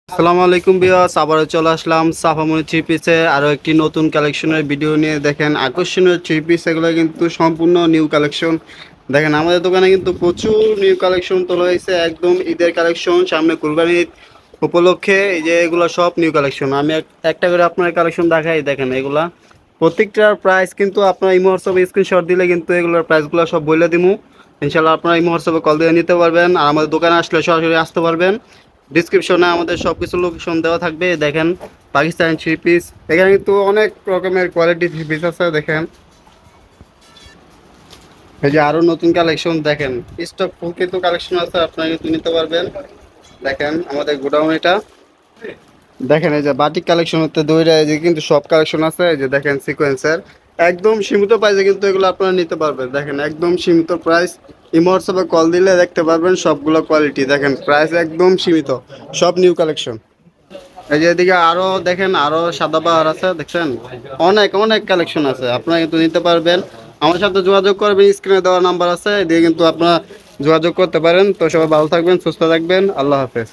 আসসালামু আলাইকুম ভিউয়ার্স, আবারও চলে আসলাম সাফামনি থ্রি পিসে আরও একটি নতুন কালেকশনের ভিডিও নিয়ে। দেখেন আকর্ষণীয় থ্রি পিস, এগুলো কিন্তু সম্পূর্ণ নিউ কালেকশন। দেখেন আমাদের দোকানে কিন্তু প্রচুর নিউ কালেকশন তোলা হয়েছে, একদম ঈদের কালেকশন, সামনে কুরবানি ঈদ উপলক্ষে। এই যে এগুলো সব নিউ কালেকশন, আমি একটা করে আপনার কালেকশন দেখাই। দেখেন এগুলা প্রত্যেকটার প্রাইস কিন্তু আপনার এই হোয়াটসঅ্যাপে স্ক্রিনশট দিলে কিন্তু এগুলোর প্রাইসগুলো সব বলে দিমু। ইনশাল্লাহ আপনারা এই হোয়াটসঅ্যাপে কল দিয়ে নিতে পারবেন, আর আমাদের দোকানে আসলে সরাসরি আসতে পারবেন। ডিসক্রিপশনে আমাদের সব কিছু লোকেশন দেওয়া থাকবে। দেখেন পাকিস্তানি থ্রি পিস, এখানে কিন্তু অনেক রকমের কোয়ালিটি থ্রি পিস আছে। দেখেন এই যে আরও নতুন কালেকশন, দেখেন স্টক ফুল কিন্তু কালেকশন আছে, আপনারা কিন্তু নিতে পারবেন। দেখেন আমাদের গোডাউন এটা। দেখেন এই যে বাটিক কালেকশন হতে দইরা, এই যে কিন্তু সব কালেকশন আছে। এই যে দেখেন সিকোয়েন্সের একদম সীমিত প্রাইসে কিন্তু এগুলো আপনারা নিতে পারবেন। দেখেন একদম সীমিত প্রাইস, ইমো হোয়াটসঅ্যাপে কল দিলে দেখতে পারবেন সবগুলো কোয়ালিটি। দেখেন প্রাইস একদম সীমিত, সব নিউ কালেকশন। এই যে এদিকে আরো দেখেন, আরো সাদা পাহাড় আছে, দেখছেন অনেক অনেক কালেকশন আছে, আপনারা কিন্তু নিতে পারবেন। আমার সাথে যোগাযোগ করবেন, স্ক্রিনে দেওয়া নাম্বার আছে, এদিকে কিন্তু আপনারা যোগাযোগ করতে পারেন। তো সবাই ভালো থাকবেন, সুস্থ থাকবেন, আল্লাহ হাফেজ।